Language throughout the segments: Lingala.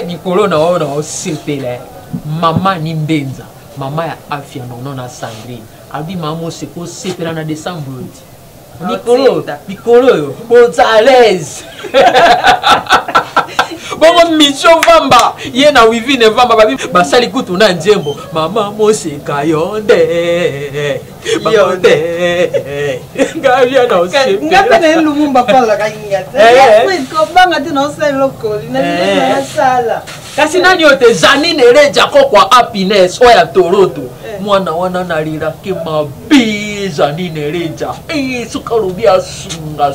mikolo na ona osepela mama ni mbenza mama ya afya nono na Sandrine abi mama seko sepela na Décembre mikolo Gonzalez bongo mission vamba ye na wivine vamba babi basali kutu na njembo mama moseka yonde ngavia na osepela ngapa na lumumba pala kanyata ko banga tino oselo ko na sala kasi nani yote Janine Reja kwa happiness oya Toronto mwana wana nalira kimabi Janine Reja sukarubia sunga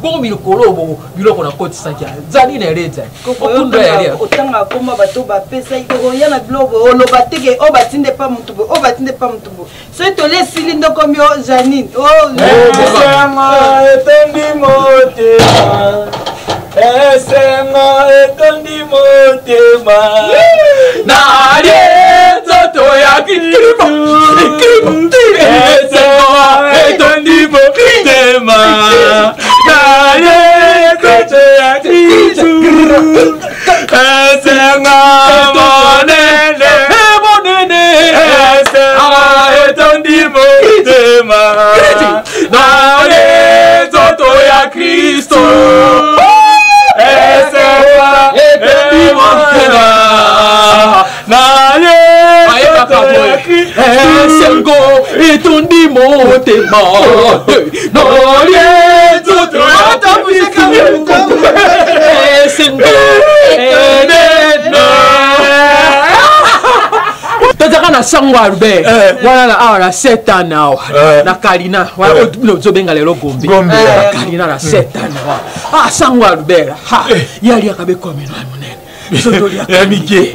bongo biloko na koti saki Janine Reja okunda ya otanga koma bato ba pesa iko yana globo oloba teke o batinde pa mutubo so to le silindo komyo Janine Esenga etondi motema Esenga etondi motema Nare toto ya kiribu Esenga etondi motema Nare toto ya kiribu Esenga monene Esenga etondi motema Nare toto ya Kristo Esenga etondi motema Nare toto ya Kristo Esenga etondi motema Nare toto ya Kristo Esenga Tozaka na sango Albert wana na awa na 7 ans awa na Kalina wana ozobenga lelo Gombe na Kalina na 7 ans sango Albert yali akabe komino monene sotolia ya mike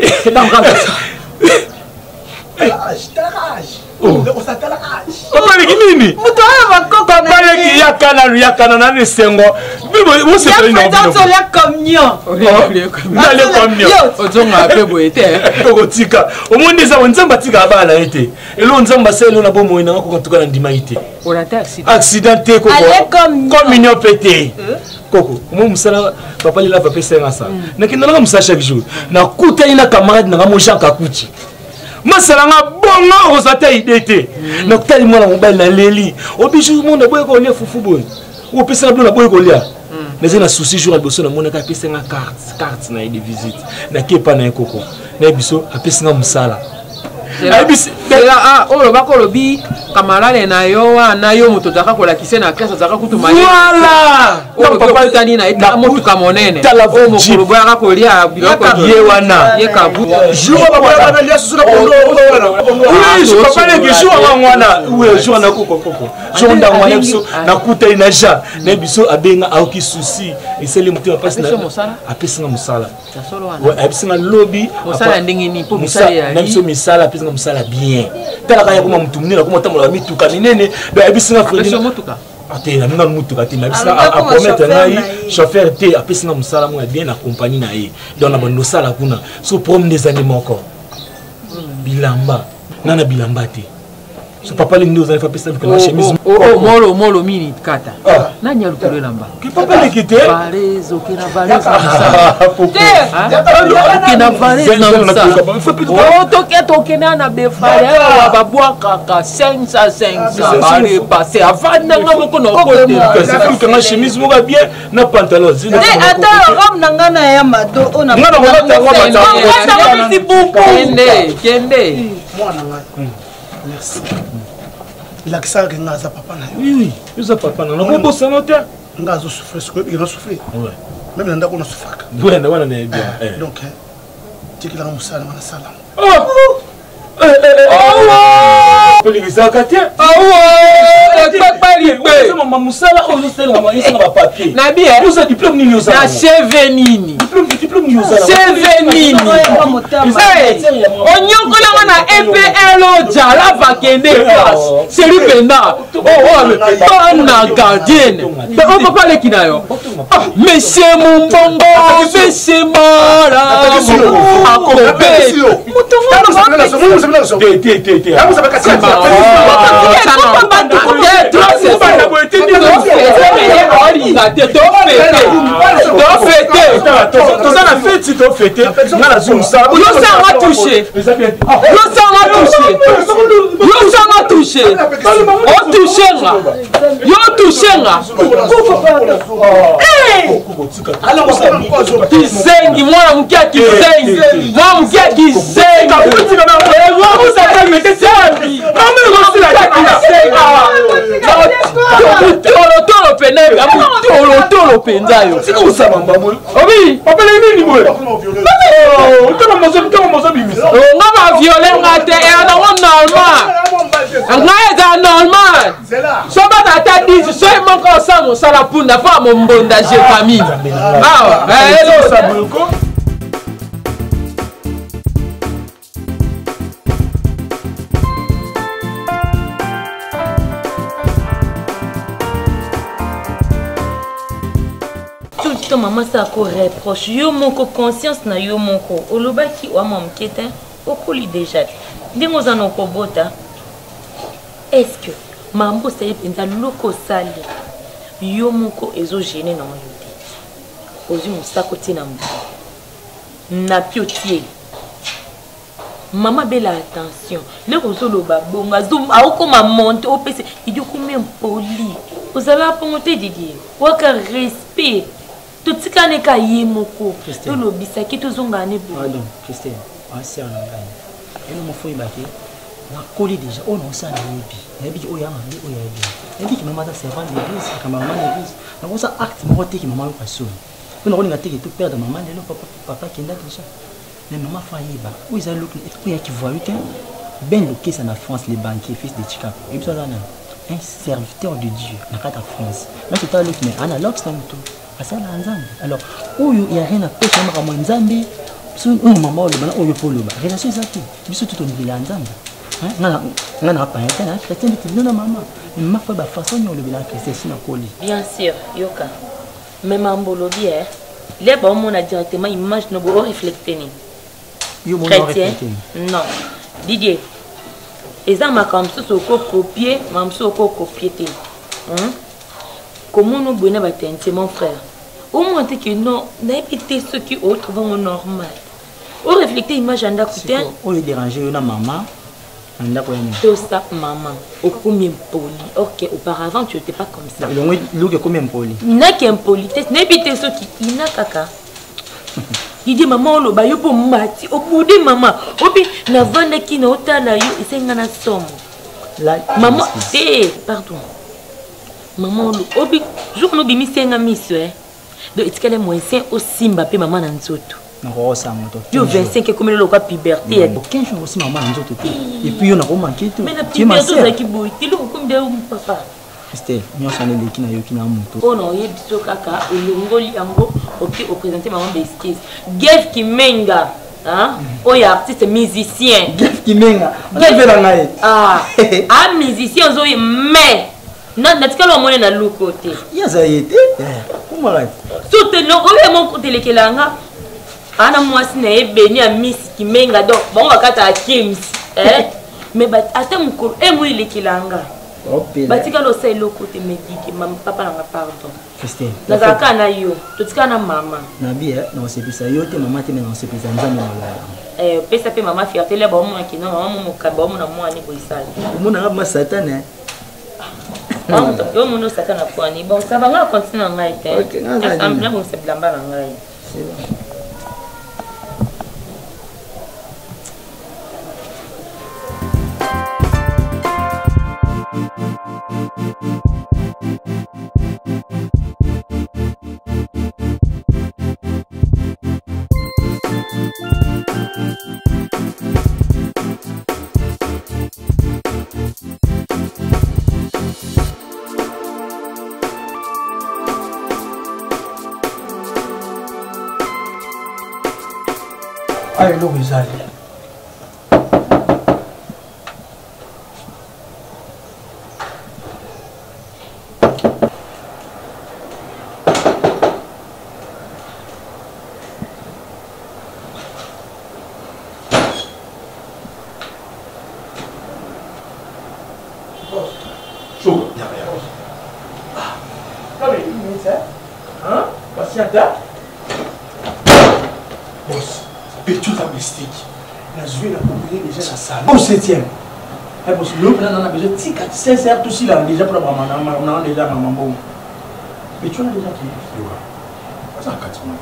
Papa nini? mutoya bakoko na Papa yakana na nesengo. Bibo wo se pele na bibo. Ya la communion. Na le communion. Ozonga pebo ete. Tokotika. Omonde za nzamba tika bala ete. Elo nzamba selo na bomo ina ko tuka na ndima ite. On a accident. Accidenté koko. Communion pété. Koko, mo musala papa lila papa senga sa. Na kinala musala chaque jour. Na kuta ina camarade na mo Jean Kakuchi. Masalanga bonga osata idete na kutali mwana mobile na leli obiju monde boye ko lia fufu boye o pesa na boye ko lia mais na souci jour boso na mona ka pesa nga carte na de visite na kepa na ekoko na biso apesa nga musala Abisi olo bakolobi kamarade na yo wana yo moto zaka kola kisena kasa zaka kutuma ye voilà no papa tani na eta moto kamonene o mokolo boya kolia biloko ye wana ye kabu jour ba ba lia susu na kondo oui je papa le jour wana oui jour na koko jour nda wana biso na kuta ina ja na biso abenga aoki souci eseli mutu apesa na apesa nga musala ouais apesa nga lobby musala ndenge ni po musala ya na biso misala apesa nga musala bien tala kaya kuma mutu munene kuma tamola mituka minene ba apesa nga fredi motuka ate na nga mutuka te na bisa a promettre ngai chauffeur te apesa nga musala mo bien na compagnie na ye donc na bando sala kuna so prom des animaux encore bilamba nana bilamba te so papa le ndoza fa pesa na chemise molo mini kata nanya lukule namba ki papa le kite barezo kina barezo kina barezo na toke na befare wa babwaka ka 500 bare passer avant na ngoko na côté que na chemise mo bien na pantalon zina ata robe na ngana ya mado ona ngana ko ta kende mwana ngai merci la kisa que ngaza papa na oui uza papa na ko bossa no te ngazo souffrir ce que il a souffert ouais même nda ko na souffrir ouais na wana ne bien donc tiki la musala na sala oh polisa katia mama musala ozo sela mama isa na papier na bien uza diplôme nini uza na cheve nini diplôme nini uza cheve nini onyokola na EPL jala vakende classe seri penda na gardienne on peut pas les kinayo monsieur Mumbongo monsieur Mara akobe mutongo na fête tu t'as fêté, on a la zone ça. Yo ça m'a touché. Yo ça m'a touché. Yo ça m'a touché. On touché là. Yo touché là. Kizengi mwana mkia kizengi. Mwana mkia kizengi. Moi vous avez mis kizengi. Tolo penebe, tolo penza yo. C'est comme ça maman. Oui, papa les nini moi. Tolo mozo bimisa. On va violer ngate et on normal. Ngaya normal. So ba ta dit so mon ko sa mo sala punda pa mo mbonda je famille. Ah, hello ça beaucoup. Tout maman ça ko reproche yo moko conscience na yo moko olobaki wa mamkete okoli déjà ndingo za no kobota est-ce que mambo ça penza loko sali yo moko ezo gêner na yo te ozi musako tina mbo na piotier maman bela attention le kozoloba bonga zoom akoma monter au PC il dit combien poli vous allez apporter Didier waka respect tout ce qu'on est caillé moko tout le bisaki tout zongane bon pardon Christine ancien langage et nous faut y baquer on a collé déjà on a ça na yebi o ya mami o ya yebi yebi ki maman ta servant d'église cameraman d'église donc ça acte moté ki maman pas son on a regardé que tout père de maman le papa qui est là déjà mais maman failli ba où ils a look il y a qui voit ben le ça na France les banquiers fils de Chicago et puis ça là un serviteur de Dieu na carte France mais c'est pas l'autre mais analogue c'est tout asala nzambe alors oyo ya rien à pêcher mara mo nzambe so oyo mama oloba na oyo poloba relation ezaki biso tout on vila nzambe hein ngana pa etana chrétien dit non maman ma fa ba façon yo lobela chrétien sina koli bien sûr yoka même ambolo bien les ba on a directement image no bo reflecter ni yo mo chrétien non Didier eza makamso soko copier mamso ko copier te comment nous bonne batente mon frère au moins que non n'habiter ceux qui autres vont normal au refléter image anda coutin au lieu déranger na maman anda ko yani tout ça maman au combien poli OK auparavant tu étais pas comme ça le que combien poli n'a qu'impolitesse n'habiter ceux qui ina kaka il dit maman lo ba yo po mati au bout de maman obi na vanda ki na otala yo isenga na somo la maman pardon maman obi jour no bimi senga miso donc etikale moyen au simba pe maman na nzoto na ça moto yo 25 comme le loka puberté 15 jours aussi maman na nzoto et puis yo na ko manquer tout mais na puberté za ki boy ti lo comme de papa Estelle nyo sana leki na yo ki na moto oh non ye biso kaka olongoli yango OK au présenter maman besquise Gev Kimenga hein oh ya artiste musicien Gev Kimenga ngevela ngai ah musicien zo mais non, natika lo mone na lukote. Ya za yete. Comment là? Tout non, oye mon côté le kelanga. Ana mwasi na ebeni a Miss Kimenga donc bon wakata a Kims. Mais bat ata mukuru moi le kelanga. Batika lo sai lo côté médique mam papa na pardon. Christine. Na zaka na yo, tutika na mama. Na bien, na sepisa yo te maman te na sepisa nzambe na la. Pesa pe mama fierté le ba mo ki na mama mo ka ba mo na mo ani ko isali. Mo na ma satane. Yo mono satana kwani bon ça va on continue en ngai te OK nga na bon se blamba na ngai c'est bon Allez, nous, les allez. a joué la compagnie déjà la salle. Au 7e. Parce que l'autre, on a besoin de 16 heures tout aussi là, déjà pour la maman, on a déjà maman bon. Mais tu as déjà qui ça a 4 mois.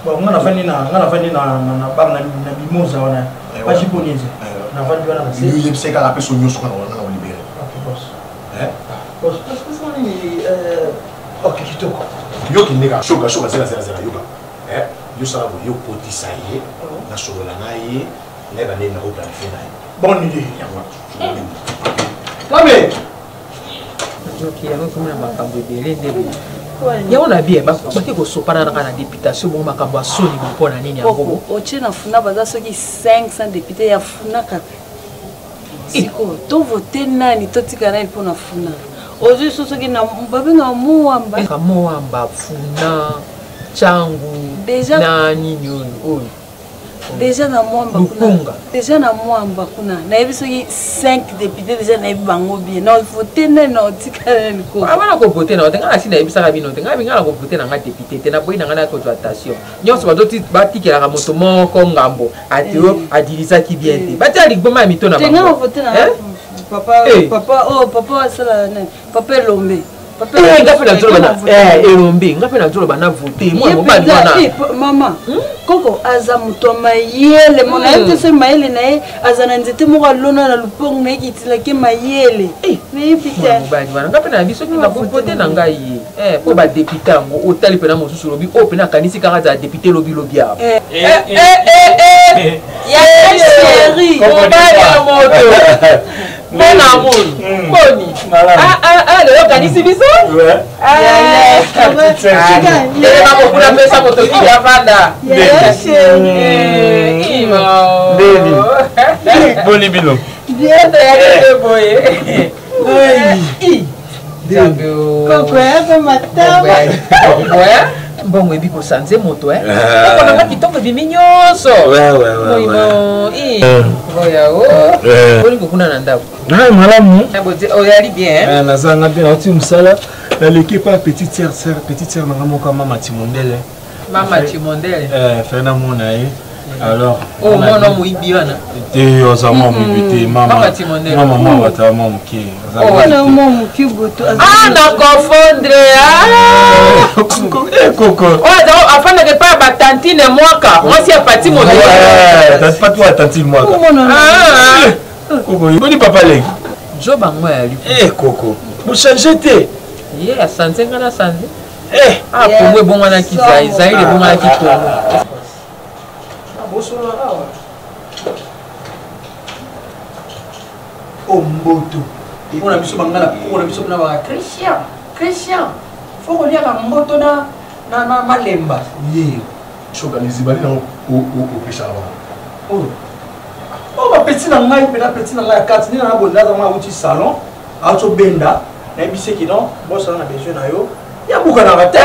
Bon, on a fait une barre na bimosa wana pas japonaise na vandi wana na c'est il s'est carapé sur nous sur on a libéré OK boss boss parce que ça ni OK kitoko yo ki nega shoga zera yoga yo sala yo potisa ye na shola na ye nega ne na planifier na ye bonne idée ya moi Lamé OK ya ngoma makambo ebele ndebe ya ona bien baki kosopana na députation bon makambo asoni mpona nini yango otie na funa baza soki 500 députés ya funa kaka siko to voter nani to tika nani mpona funa ozwi soki na babenga muwamba funa changu na nini oyo déjà na mwamba kuna déjà na mwamba kuna na yebi soki 5 députés déjà na yebi bango bien na voter nani na tika nani ko abana ko voter na otenga asina yebisaka bino otenga bingala ko voter na nga député te na boyi na nga na consultation nyonso bazoti batikela ka moto moko ngambo atio adilisaki bien te batia ligboma ya mito na bango tenga voter na papa sala nani papa Lombe ngape na zolo bana voter moi mobali wana mama koko aza muto mayele mona yete se mayele na ye aza na nzete moko lona na lupongo na kitila ke mayele mais pita mobali wana ngape na biso na voter na ngai po ba député ngo otali pena mosusu lobi o pena kanisi kaka za député lobi ya chéri mobali ya moto mon amour boni le kanisi biso kuna pesa moto ya vanda boni bino bien de boye mbongo ebi kosanze moto okonanga kitoko bimi nyonso olingo kuna na ndako malamu oyali bien nazanga bien nauti mosala naleki pa petite sœur nanga moko mama timondele fena mona ye alors mwana moyibi wana te oza mwa moyibi te mama bata mwa moke na confondre koko afandake pa batantine mwaka mwasi ya pati pati wa tantine mwaka koko boni papa leki jo bango yali koko bochange te ye asanze nga na sanze kongo ebongwanaki zaire ebongwanaki kongo mboto mpona biso bangala mpona biso mpona baka christian fo koliaka mboto na malemba ye shoganizi bali na opesaka bango o bapeti na ngai mpena peti na ngai ya kati ndenge na bondaza mwa auti salon aotobenda nayebiseki non bosala na besoin na yo yabukanaka te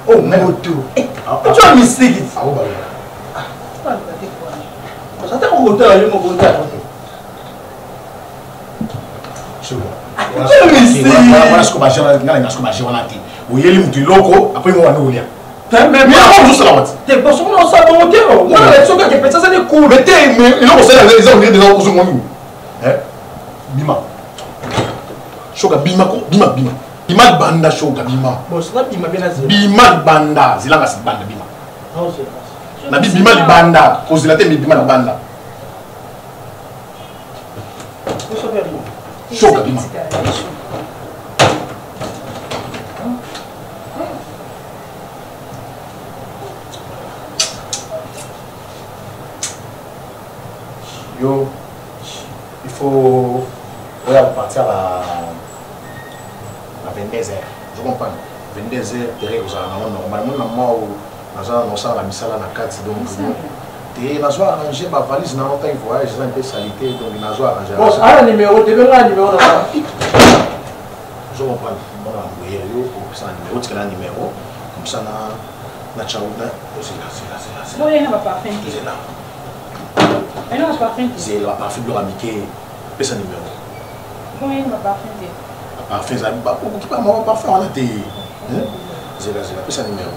o moto otoa misiki ata kokotala yo mokotala wana te oyeli moto eloko apres ngo wana olia bima shoka bima libanda shoka bima libanda zilanga sibanda bima na bima libanda kozela te bima libanda shoka bima yo il faut partir à 22h je comprends 22h derrière normalement normalement moi on a la misala na 4 donc Et n'a pas arrangé ma valise dans longtemps il voyage dans une salité donc il n'a pas arrangé. Bon, alors numéro, tu veux un numéro là. Je comprends. On va envoyer ça numéro, tu as un numéro comme ça na chaouna, c'est là. Bon, il y a pas parfum. C'est là. Et non, c'est parfum. C'est le parfum de l'amiqué, c'est ça numéro. Bon, il y a pas parfum. Parfum ça pas beaucoup qui pas moi parfum on a des c'est là, c'est ça numéro.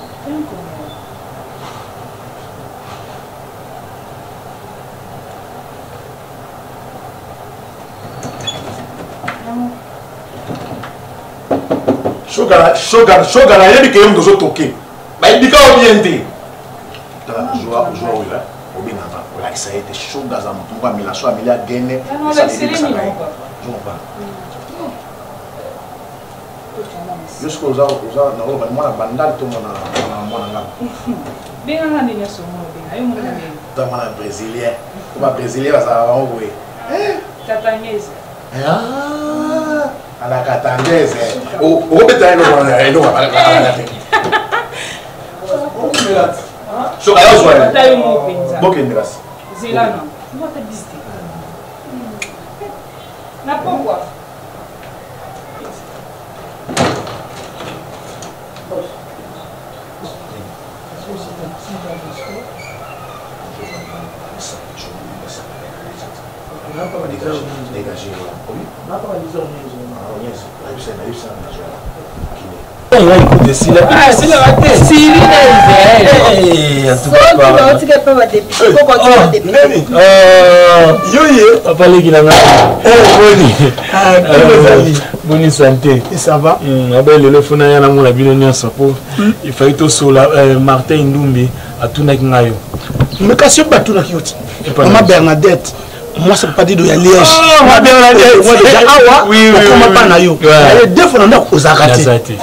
Shogara, il y a des gens qui ont toqué. Mais il dit qu'il y a bien été. Je vois, oui, là. Ça a été chaud dans un monde, mais la chose a mis la gaine. Je comprends. Jusqu'aux gens, moi, la bandale, tout le monde a bien, on a brésilien. On va brésilien, ça va envoyer. Catangaise. À la catangaise. Au bétail, on va aller. So I was one. Boke ndras. Zelano. Moi t'as visité. Na pourquoi? Écoutez, si la bonne santé. Ça va? Il fallait tout sur Martin Ndumbi à tout Nayo. Mais quand c'est pas tout là qui est. Maman Bernadette. Moi, c'est pas dit de Liège. Ma Bernadette. Oui. Comment pas Nayo? Elle est deux fois dans aux arrêtés.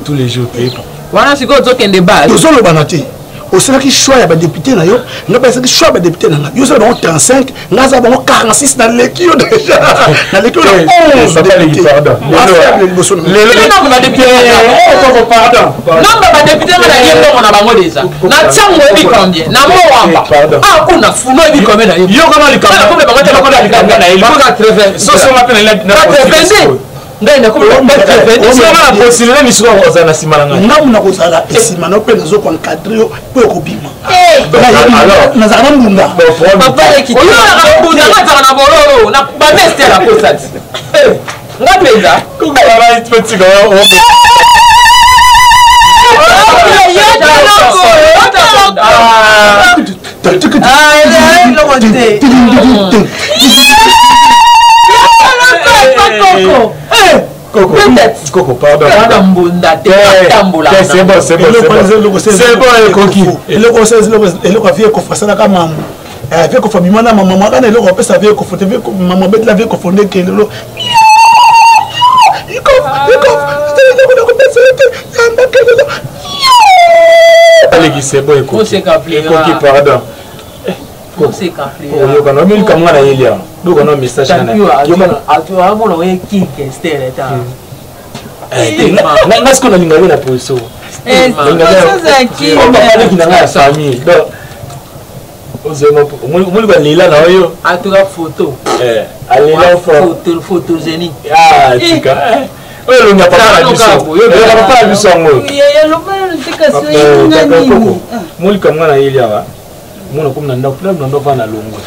Tous les jours. Voilà, c'est quoi qui est de base. Nous sommes le banaté. Au sein qui choisit les députés, nous avons choisi les députés. Nous avons 35, nous avons 46 dans l'équipe déjà. Dans l'équipe, les députés. Ndenda ko la possibilité ni soka ko na simana nga ngamu na ko sala esima no pe nazo kon cadre yo pe ko bima alors na za ngunda papa ekiti oyo na ngunda ngata na bololo na ba tester la ko sati ngapenda ko ba petit ko Coco, pardon. C'est bon. C'est bon, Coco. Et le conseil, le conseil, qu'on fasse ça comme maman. Avec qu'on fait maman, maman, quand elle est ça vient qu'on fait, maman bête la vie qu'on fait que le. Allez, c'est bon, Coco. Coco, pardon. C'est caplé. Yo kana mimi kama na Elia. Do kana message kana. Yo mana atu amona we king stele ta. Na siko na linga na poso. Ça qui. On va parler qui na famille. Donc ozema umuli ba Leila na yo. Atu ka photo. Alela photo zeni. Tika. Oyo nya papa na biso. Yo papa na biso ngo. Ya lo ba tika so ngani. Muli kama na Elia wa. Mona kumna nda kula ndo vana longwe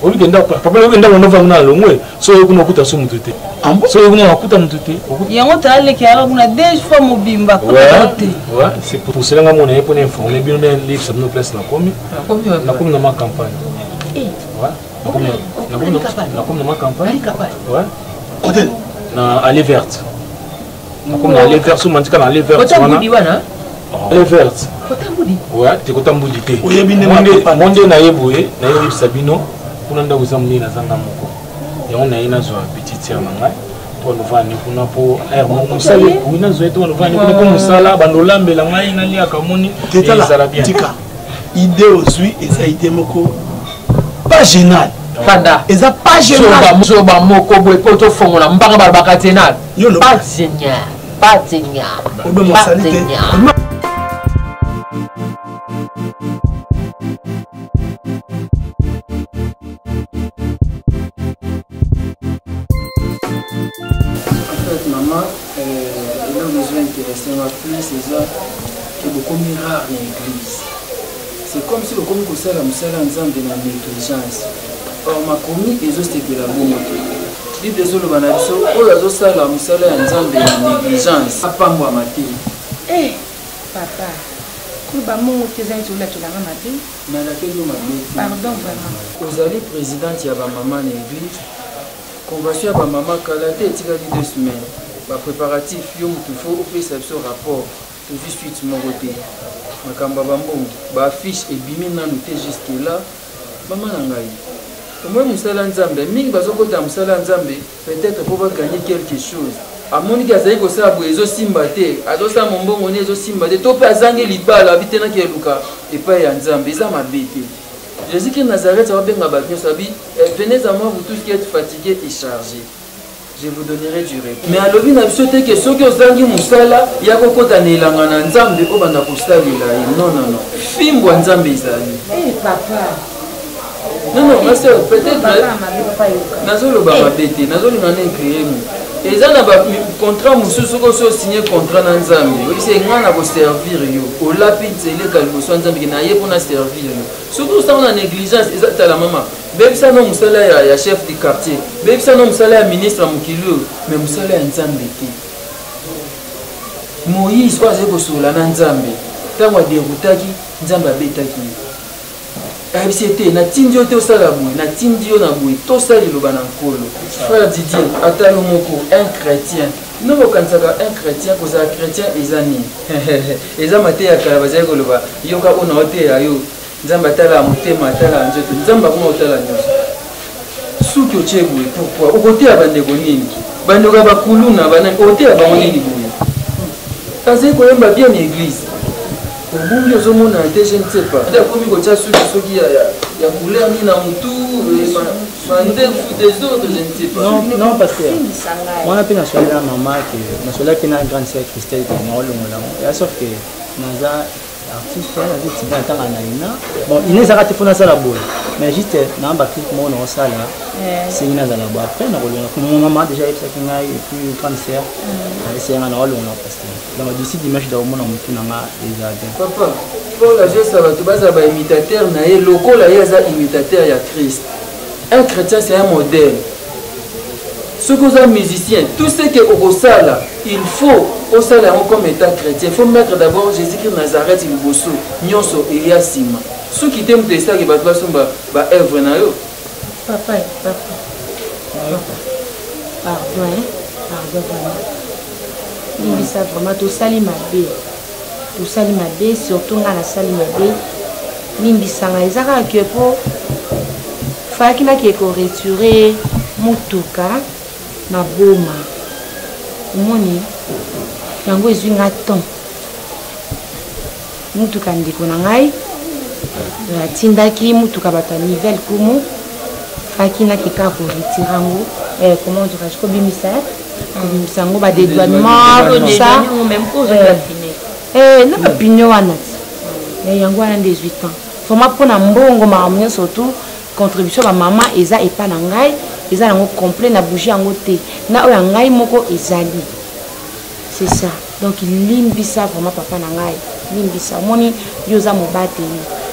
olikenda papa olikenda ndo vana longwe so yokuna kuta so mutute so yokuna kuta mutute yango tale ki ala kuna deux fois mobimba côté ouais c'est pour cela nga mona yepone informer bien bien livre ça nous place na komi na ma campagne ouais na komi na ma campagne ouais côté na allée verte na komi na allée verte so mantika na allée verte wana allée verte ouais te kota mbudi te monde na yeboye na yebi sabino kuna nda uzamuni na zanga moko yango na ina zo petite ya manga to no vani kuna po musale kuna zo to no vani kuna po musala bandolambela ngai na lia kamoni tetala tika idée ozui eza idée moko pas génial fanda eza pas génial soba moko boy poto fongola mbanga balbaka tenal pas génial obe mosalite il a besoin d'intéressant plus c'est ça que beaucoup de rare dans l'église. C'est comme si le commis que ça la musala ensemble de la négligence. Or ma commis les autres c'était la bonne moto. Dit des autres banabiso, oh la autres ça la musala ensemble de la négligence. Pas moi maté. Eh papa, nous ba mon tes gens sur la maté. Na la quelle maté. Pardon vraiment. Vous allez président ya ba maman na église. Convention ba maman kalaté et tika 2 semaines. Ba préparatif yo mutu faut faire ce rapport. Tout de suite mon côté. Makamba bambongo ba affiche et bimi nanu te jusque là. Maman na ngai. Moi musala nzambe mingi bazokota musala nzambe peut-être pour gagner quelque chose. Amoni kazali ko sa boezo simba te, azosa mombongo ne ezo simba te, to pe azangi libala bitena ke luka et pas ya nzambe, ça m'a bêté. Jésus qui Nazareth ça va bien ngabaki sabi, venez à moi vous tous qui êtes fatigués et chargés. Je vous donnerai du repos. Mais alobi na biso te ke soki ozangi musala ya kokota na elanga na nzambe o banda kosalela ye. Non non non. Fimbwa nzambe ezali. Eh papa. Non non, ma soeur, peut-être nazolo ba mabete, nazolo ngane créer mu. Et ça na ba contrat mususu ko so signer contrat na nzambe. Oui, c'est ngana ko servir yo. O lapide le kalbo so nzambe na ye pona servir yo. Surtout ça on a négligence ezata la maman. Bébé ça non musala ya chef du quartier. Bébé ça non musala ya ministre mukilo, mais musala ya nzambe te. Moïse kwa zeko sola na nzambe. Tango derutaki nzambe abetaki. C'était na tindio te osala boui na tindio na boui to sali loba na nkolo frère Didier atalo moko un chrétien no bokansaka un chrétien ko za chrétien ezani eza mate ya kala bazali ko loba yoka ona ote ya yo nzamba tala motema tala nzoto nzamba ko otala nyoso suki ochebu pourquoi okote ya bandeko nini bandeko bakuluna bana ote ya bango nini boui azali ko yamba bien église. Pour vous, je ne sais pas. Il y a comme il y a ceux qui a couleur ni dans tout, des autres, je ne sais pas. Non, parce que moi, je suis allé à ma maman, je suis allé à une grande sœur Christelle qui est morte. Sauf que Naza, artiste, elle a dit que tu as bon, il n'est pas raté pour la salle, mais juste, dans le clip, moi, on salle, c'est une salle là-bas. Après, ma maman déjà eu une grande sœur, c'est un rôle, donc d'ici dimanche, je vais vous montrer. Papa, pour la jeune, ça va te baser à imitateur, le local, il y a imitateur, il y a Christ. Un chrétien, c'est un modèle. Ce que vous êtes musicien, tout ce que au salle, il faut au salle comme état chrétien. Il faut mettre d'abord Jésus-Christ Nazareth, il bosso, nyonso et yasima. Ceux qui t'aiment de ça, qui va te faire ba œuvre na yo. Papa, pardon, il ça vraiment tout sali ma bé. Tout sali ma bé, surtout dans la sali ma bé. Nimbisanga ezaka que pour fakina qui est correcturé mutuka na boma. Moni yango ezwinga ton. Mutuka ndiko na ngai. La tindaki mutuka bata nivel kumu. Fakina qui ka correcturer ngo comment dirais-je ko bimisa. Sango ba dédouanement tout ça même pour affiner. Na ba pinyo wana. Yango wana 18 ans. Foma pona mbongo maamnya surtout contribution ba maman eza epa na ngai eza nango complet na bougie yango te na oya ngai moko ezali. C'est ça. Donc il limbisa vraiment papa na ngai. Limbisa moni yoza mobate.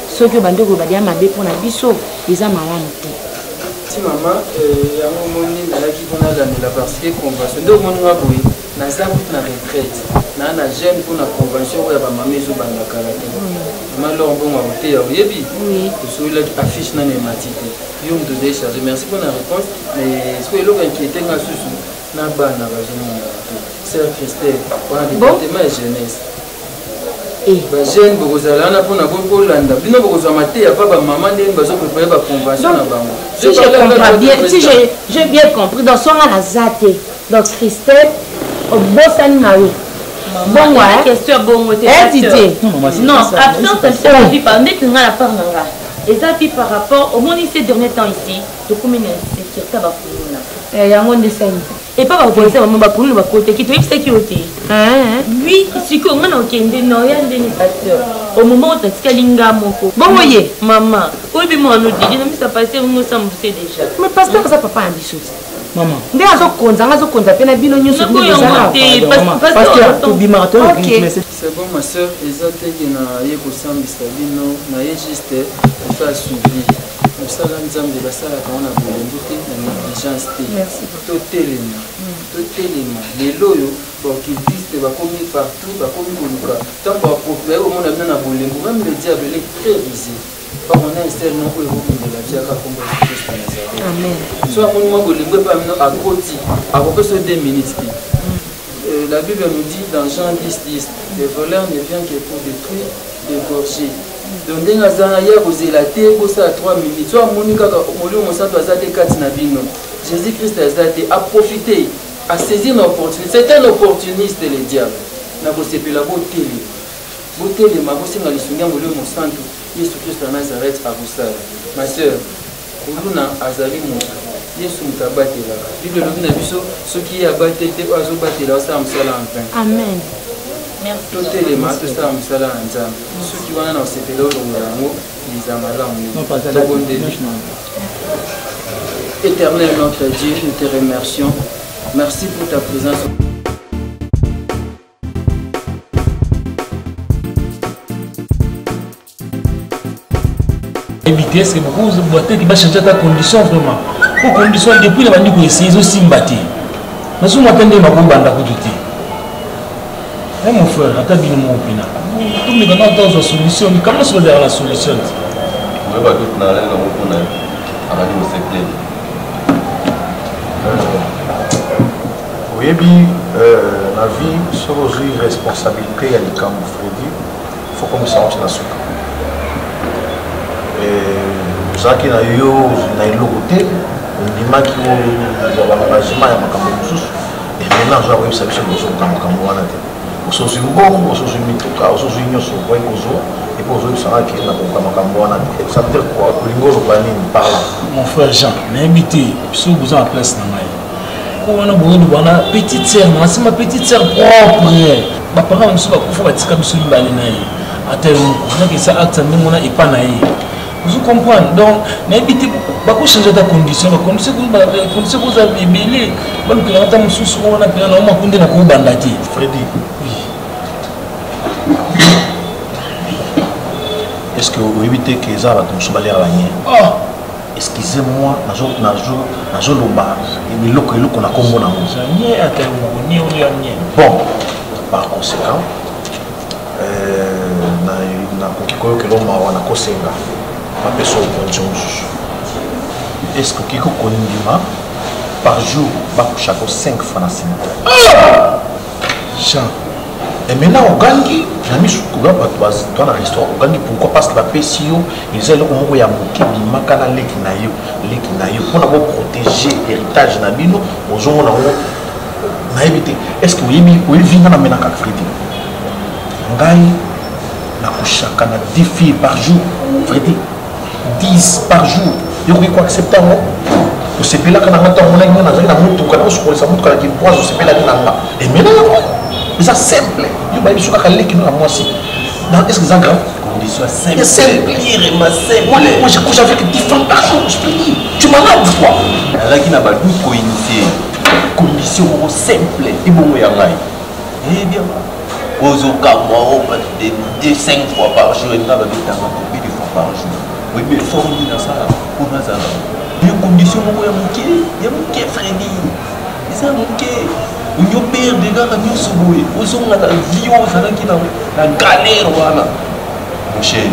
Soki bandeko badia mabe pona biso eza malamu te. Si maman yango moni nalaki pona la parce que convention donc moni ngaboi na za na retraite na jeune pour la convention ya ba maman zo banda karate. Malo mbongo ote ya yebi. Oui. Sur la affiche na nematite. Yo me donner charge. Merci pour la réponse mais ce que l'autre inquiété na susu na bana ba jeune. Sœur Christelle pour le département jeunesse. Ba jeune bokozala na pona ko landa. Bino bokozama te ya papa maman ndenge bazo préparer ba convention na bango. Si je comprends bien, si j'ai bien compris dans son azate. Donc Christelle au bossani mawe. Bon ouais. Question bon côté. Non, absence ça vie par net nga la part nga. Et ça vie par rapport au monde ces derniers temps ici, de combien c'est ça va pour il y a un monde de scène. Et pas va penser maman va pour nous va côté qui te sécurité. Oui, si qu'on a okende no ya ndeni pasteur. Au moment où tu kalinga moko. Bon voyez, maman. Oui, mais moi nous dit, ça passé on nous semble c'est déjà. Mais pasteur ça papa a dit chose. Maman, ndé azokonza pe na bino nyonso parce que tobimaka to c'est bon ma soeur eza teke na ye kosambisa bino na ye juste efa suivi mosala nzambe basalaka wana bolembo te na négligence te totelema lelo oyo baokiltiste bakomi partout bakomi koluka ntango baprofere omona bino na bolembo même le diable ele très visé par on a un seul nom oyo ekokundela biaka kombo ya Christ na Nazareth so amoni mwa bolembo epa bino akoti akopesa 2 minutes te. La Bible nous dit dans Jean 10, le voleur ne vient que pour détruire, dégorger. Donc, dès que vous avez à 3 minutes, soit Jésus-Christ a profité, a saisi une opportunité. C'est un opportuniste, le diable. La beauté, ma beauté, Jésus-Christ de Nazareth à vous. Ma soeur, Kuluna Azali Moussa. Yesu mutabatela Bible lobina biso soki abatete azobatela osala msala en vain. Amen. Merci. Totelema tosala msala na Nzambe. Soki wana na osepela olongola yango liza malamu. Éternel notre Dieu, nous te remercions. Merci pour ta présence. Éviter c'est beaucoup de boîtes qui va changer ta condition vraiment. Pour condition depuis la bandi essayer aussi mbati. Mais si on attendait ma bombe banda kututi. Mon frère, attends bien mon opinion. Tout le monde a une solution. Comment se faire la solution? On va tout dans la langue on a avec nous c'est plein. Oui, bien la vie sur une responsabilité à l'écran Freddy. Il faut commencer à la soupe. Et ça qui n'a eu le côté ndima ki o babajima ya makambo mususu et maintenant je vais savoir que je makambo wana te osozi mbongo osozi mituka osozi nyoso kwa ikozo et pour eux ça qui na makambo wana te ça veut dire quoi lingolo bani parla mon frère Jean n'habité sur vous en place na mai ko wana bondo bana petite sœur moi c'est ma petite sœur propre ba parents mususu ba kufa batika biso libale na ye atelu na que ça acte ndimo na ipana ye. Vous comprenez? Donc, n'habitez pas pour changer ta condition. La condition que vous avez belé, même que l'on a sous on a pris un homme à condamner à Koubandati. Freddy. Oui. Est-ce que vous évitez que ça va tomber sur la ligne? Oh! Excusez-moi, najo loba. Et le qu'on a combo na bon, par conséquent, na kokikoyo que l'homme a kosenga. Est-ce que Kiko Konindima par jour va coucher 5 francs à 5 Jean. Et maintenant, au Gangi, la mise dans la restaurant, au Gangi, pourquoi? Parce que la PCO, ils ont le Yamuki, Makana Lekinayo, pour protéger l'héritage Nabino, aux gens on a évité. Est-ce que vous vivez dans la ménage à Freddy? Ngai, la couche à 10 filles par jour, Freddy. 10 par jour. Il y a quoi accepter moi? Vous savez là quand on a une moto, quand on se pose sa moto, quand on boit, vous savez là et maintenant, c'est simple. Il y a des choses qui sont moi aussi. Est-ce que c'est grave? Condition simple. Simple. Moi, je couche avec 10 femmes par jour. Tu m'en as ou quoi? Là qui n'a pas tout co-initié. Condition simple. Et bon, il y a là. Eh bien, aux Okawa, on va te 5 fois par jour et on va te faire combien de fois par jour? Oui, mais il faut dire ça pour nous. Il y a une condition où il y a un Freddy. C'est un moquet. On y a peur des gars qui sont souillés. On sont dans la vie, on s'en a qui dans la galère. Mon cher,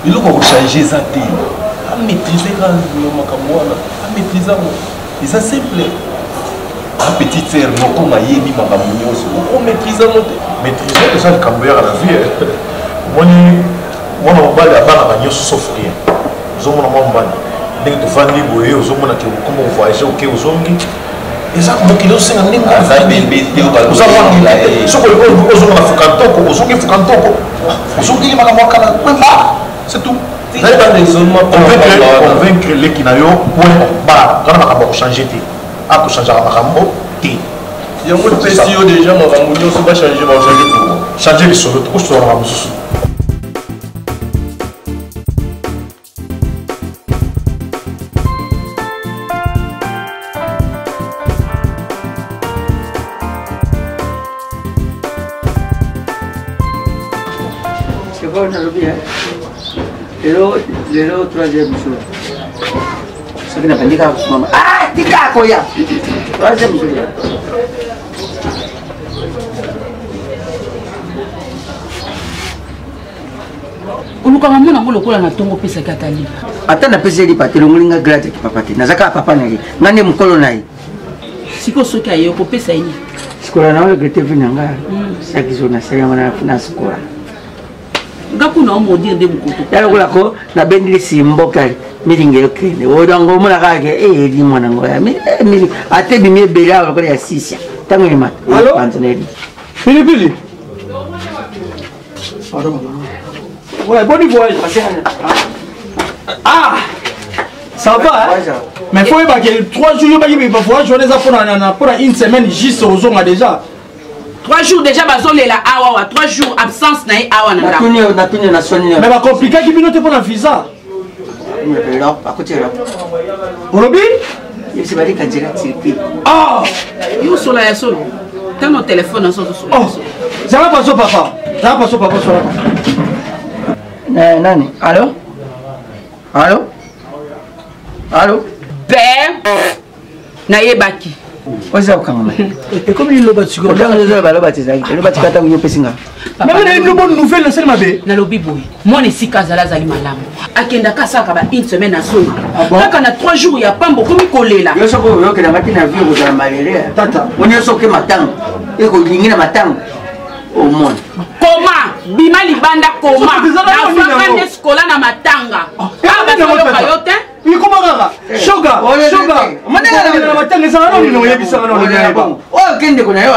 il faut changer ça. À maîtriser le macamouana. À maîtriser. Et ça c'est simple. Un petit sœur, non comme aïe, ni macamouana. On maîtrise notre. Maîtriser, c'est ça le cambrioleur à la vie. Moi, on va aller à Banabagno souffrir. Nous sommes en Bani. Dès que tu vas aller aux hommes qui vont voyager au quai aux hommes, et ça, donc il y a aussi un niveau. Nous avons c'est tout. Convaincre les Kinayo, pour changer. À changer il y a beaucoup de PCO déjà, on va changer les solos. D'accord, on a le bien. Le troisième jour. Ce qui n'a pas dit qu'à maman. Ah, tika koya. Troisième jour. olukanga mona ngo lokola na tongo pesa kata liba ata na pesa liba te longolinga grade ki papa te nazaka papa na ye ngane mukolo na ye siko soki aye ko pesa ini sikola na ole grete vinanga sakizo na sala mana na sikola ngaku na mo dire de mukoto yalo kula ko na bendili simboka milinge okende odango mona kake eli mwana ngoya mili ate bimie bela ko ya sisia tango ni mata pantoneli Philippe ouais, bon voyage. Ah, ça va, hein? Mais il faut que 3 jours, il va voyager pour une semaine, juste aux zones déjà. 3 jours déjà, bazolela awa, 3 jours absence na awa na natunye mais va compliquer qui vient pour un visa. Non, à côté là. Olobi? Il se va dire qu'il ah, yo sola ya solo. T'as mon téléphone en son solo. Oh, ça va pas papa. Ça va pas papa sur nani? Allô? Allô? Allô? Père nayebaki. Oza okanga. Et comme il loba tiko. Ndanga nzo baloba tizaki. Loba tikata nyo pesinga. Mais on a une bonne nouvelle na sel mabe. Na lobi boy. Moi ne sika zala zali malamu. Akenda kasaka ba une semaine na solo. Kaka na 3 jours ya pambo komi kolela. Yo soko yo kena mati na vie ko za malere. Tata. Onyo soke matango. Eko lingina matango. Au monde. Comment bima libanda comment na vakande skola na matanga aba soyoka yote il comment kaka shoga manenga na matanga sana no no yebisa no no oh kende kuna yo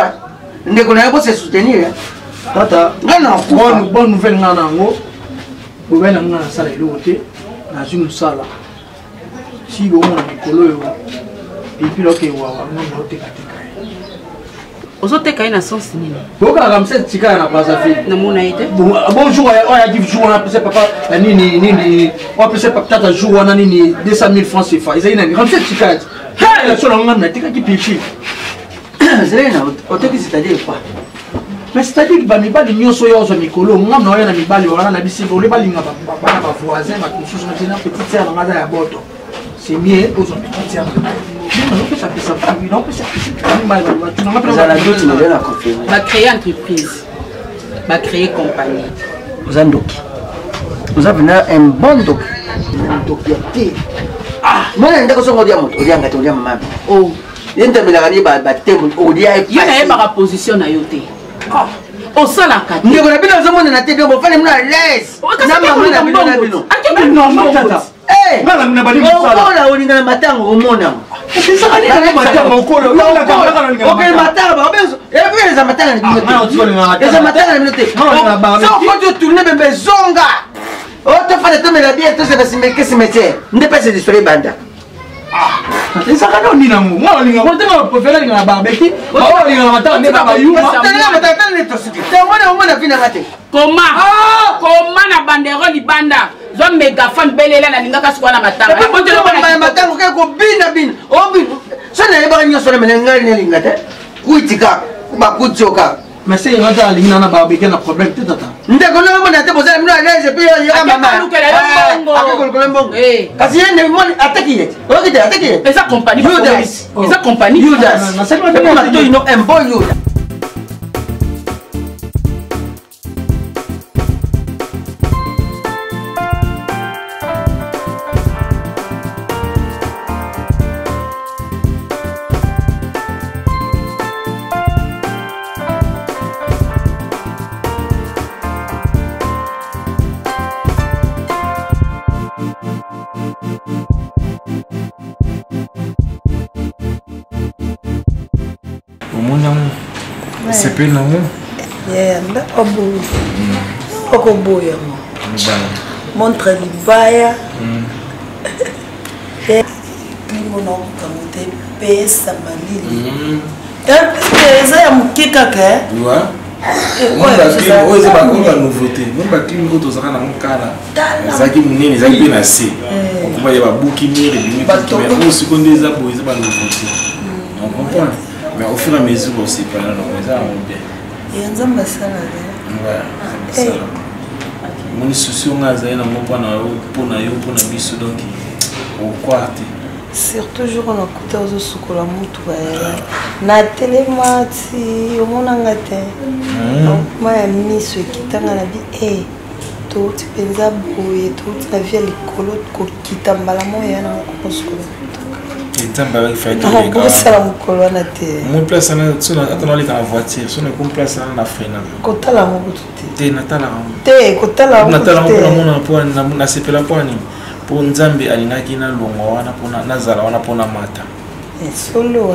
ndeko na yo se soutenir tata ngana bonne nouvelle ngana ngo bobena ngana sala ilote na jumu sala si bo mona mikolo yo epiloke wa ngo te katika ozoteka ye na sens nini bokaka mse tikala na Brazzaville namona ete bonjour oya dit jour on a appelé papa nini on a appelé papa tata jour on a nini 200 000 francs CFA ils ayina comme ça tikala hey la seule on a tika ki pipi zelena oteki c'est-à-dire quoi mais c'est-à-dire que ba mibali nyonso yo zo mikolo ngam na yo na mibali wana na bisi bo le balinga ba na ba voisin ba kususu na petite sœur na ya boto c'est mieux aux petite sœur va créer entreprise, va créer compagnie. Vous avez vous avez un bon doc. Ah, moi je suis un diamant, je suis un diamant. Oh, il y a une position à yoté. Ah, au sein de la carte. Nous avons bien besoin de la tête, on va faire à l'aise. Non, non, tata. Eh, on a un matin au monde. C'est ça, on a un matin au monde. On a un matin au monde. Les amateurs, les amateurs, on tourner même zonga. Oh, tu fais de la bière, tout ça, c'est que c'est métier. Ne pas se distraire, banda. C'est ça, on dit non. Moi, on préfère la barbecue. On a un matin, on est pas you. Comment na bandero libanda zo mégaphone belela na lingaka siko na matanga matanga ko bina bina obi sona yeba nyoso na menenga ni lingate kuitika ba kutsoka mais c'est ngata lingana na barbecue na problème tata ndeko no mo na te boza mna leze pe ya mama akakolo mbongo kasi yende mo ataki okite ataki esa compagnie esa compagnie Judas na sema te mo to ino embo Judas. C'est pas non. Yenda obu. Okoboya mo. Montre libaya. Ngo no kamote pesa malili. Eza ya mukika ke? Ouais. Ouais, c'est pas comme la nouveauté. Même pas qu'il nous autour na mukala. Zaki munene, zaki bien assez. On va y avoir bouki mire et mais aussi qu'on des abo, c'est pas nouveauté. On comprend. Mais au fur et à mesure aussi, pendant le mois, ça va bien. Il y a un zamba ça là. Ouais, c'est ça. mon souci on a zaï na mo pour na biso donc au quartier surtout jour on a coûté aux sukola mutu na télémati omonanga te ma miso kitanga na bi to tipenza boye to na via likolo ko kitambala moya na ko sukola itamba fait ko sala mukolo na te mon place na sona atana le ka voiture sona ko place na frena ko tala mo bututi te natala te ko tala mo mona po na sepela poani po nzambe alingaki na longo wana pona nazala wana pona mata solo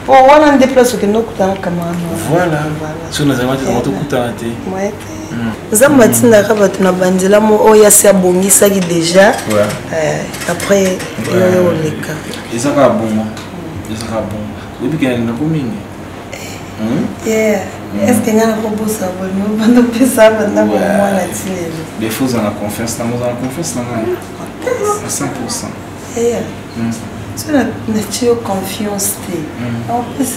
po wana déplace que no kutana kama voilà sona za mata to kutana te nzambe atinda ka bato na banzela mo oyo asi abongisaki déjà après oyo oleka ezaka bongo oyebi kena ndako mingi est-ce que ngana kobosa bono bando pesa banda ko mwana tinelo des fois on a confiance na ngai à 100%. Tu n'as confiance. En plus,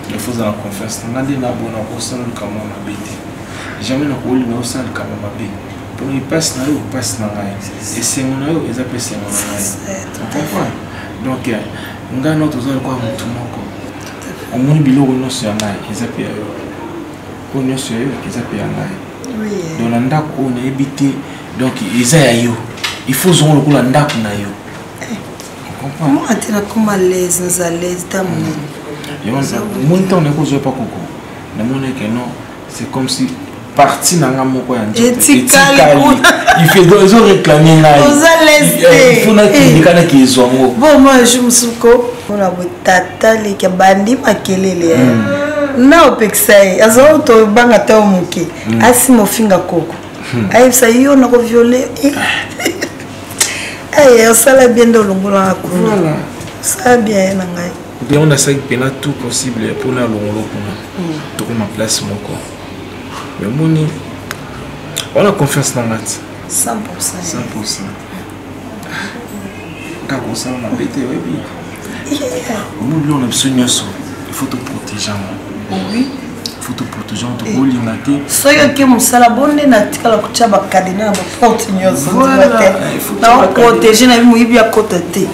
il faut avoir confiance. On a dit na bon na personne comme ma bête. Jamais na ko na osal comme ma bête. Pour il passe na yo passe na ngai. Et c'est mon yo ils appellent c'est mon ngai. Tu comprends? Donc ngana tozali kwa mtu moko. Omoni biloko nyonso ya ngai ils appellent yo. Ko nyonso yo ils appellent ngai. Oui. Donc na ndako na ebité donc ils a yo. Il faut zon le ndako na yo. Comment atira comme à l'aise ta mon temps ne cause pas coco. Na mona que non, c'est comme si parti na nga moko ya nzoto. Il fait deux heures réclamer là. Il faut na kindika na kizongo. Bon moi je me souko on a botata le ke bandi makelele. Na opexai azo to banga ta omuke. Asi mofinga koko. Aïe ça y on a violé. Aïe ça l'a bien dans le boulot à voilà ça bien nangai bien on a ça qui tout possible pour na longolo pour tout ma place mon corps mais moni on a confiance dans mat 100% quand on s'en a pété oui bien on a besoin il faut te protéger oui faut te protéger on te bouli na te soyo ke musala bonne na tikala kuchaba kadina ba porte nyoso na protéger na bimu ibya kota te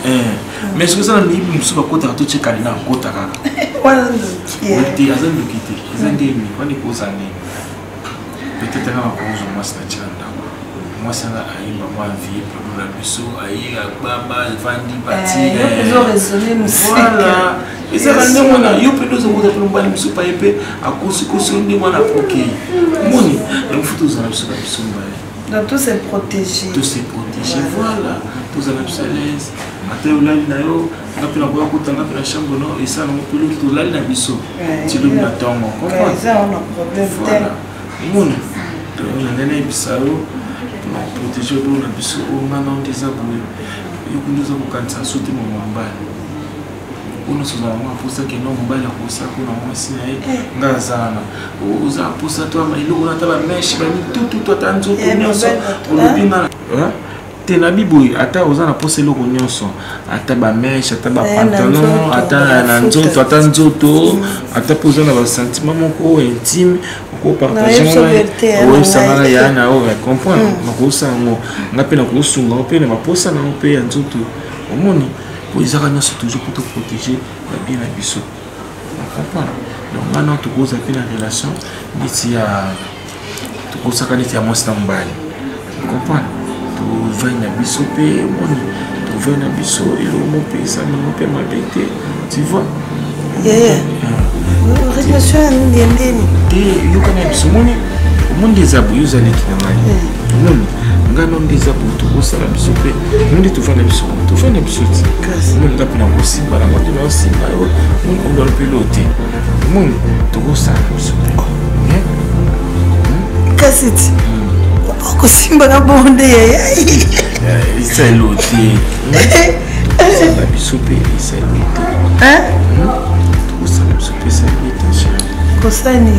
mais ce que ça na bimu musuka kota to cheka na kota kaka wala ndio azando kiti izangemi kwani kozane peut-être na kozo masna chanda moi ça na aimba moi vie pour la biso aïa baba vandi parti ils ont raisonné musique voilà et ça va nous on a yo peut nous on peut pas nous pas épée à cause que on dit on a proqué moni donc faut tous en sur donc tout c'est protégé voilà tous en l'aise até o lali na yo ngapela kwa kutanga pela chambre no et ça on peut tout lali na biso tu le na tongo comprends ça on a problème moni on a né bisao protéger le biso o maintenant des abonnés yo kunduza kukanisa sote mu mbali ono sozala mwa posa ke no mbali ya posa kuna mwasi na ye ngazana uza posa to ama iloko na taba mesh ba ni tout atanzo to nyonso olobina tena biboyi ata oza na posa eloko nyonso ata ba mesh ata ba pantalon ata na nzoto ata nzoto ata poza na ba sentiment moko intime ko partager o sangana ya na o comprendre mako sango ngapena ko sunga opena ba posa na ope ya nzoto omoni pour les araignées c'est toujours pour te protéger la bien la biseau on comprend donc maintenant tu causes avec la relation d'ici à tu causes quand il y a moins d'emballage on comprend tu vas na biseau pe mon tu vas na biseau et le mot pe ça me peut m'embêter tu vois relation ndiendeni et yo kana biseau mon des abus aux années qui n'a pas ngano ndiza butu osala biso pe ndi tufana biso ti mun ngapi na kosimba na watu na osimba yo mun ndo pilote mun tokosala biso pe kasiti kosimba na bonde isa elote tokosala biso pe isa elote tokosala biso pe isa elote kosani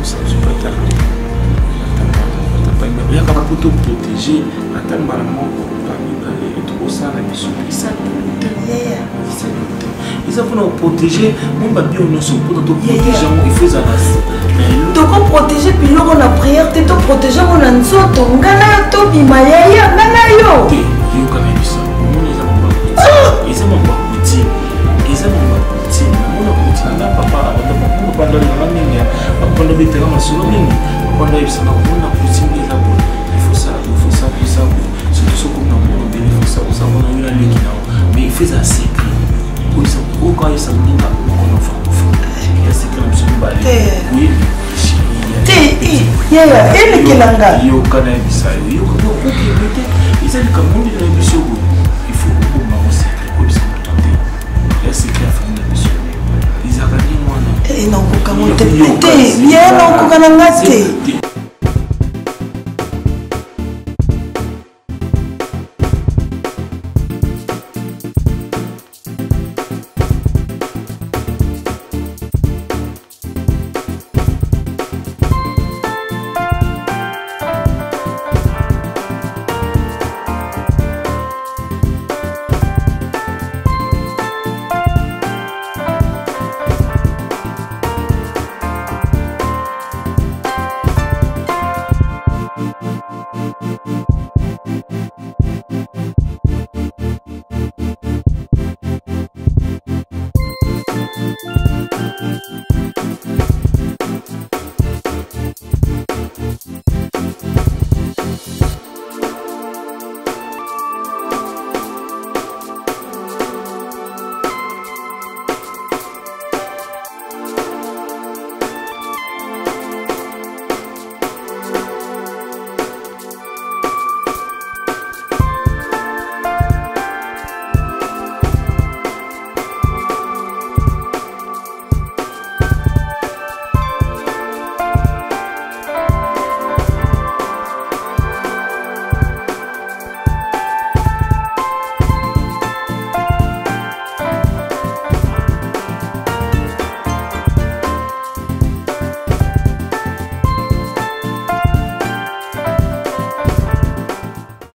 tokosala biso pe il y a pour te protéger à ta maman et tout ça la mission ils ont pour nous protéger mon baby on se pour te protéger il faut ça donc protéger biloko na prière te toprotege ngo na nzoto nga na yo tobima yaya nga na yo yokana bisa omona eza mabakuti namona kutina na papa abandolelanga mingi abanda beteka masolo mingi abanda yebisaka komona kutinga eza bo ifosa surtout soko na mona bene ifosa ozamona yo na leki nao mais il fait un secret oka yesa moninga mokona francophone ya secret na biso mibale oui yaya elekelanga yokana yebisa yo yokokiebete eza likamoni na biso boye il faut koboma ngo secret oyebisa moto te ya secret ya famille na biso ezalaka ni mwana nakoka ngo te te bien nakoka na nga te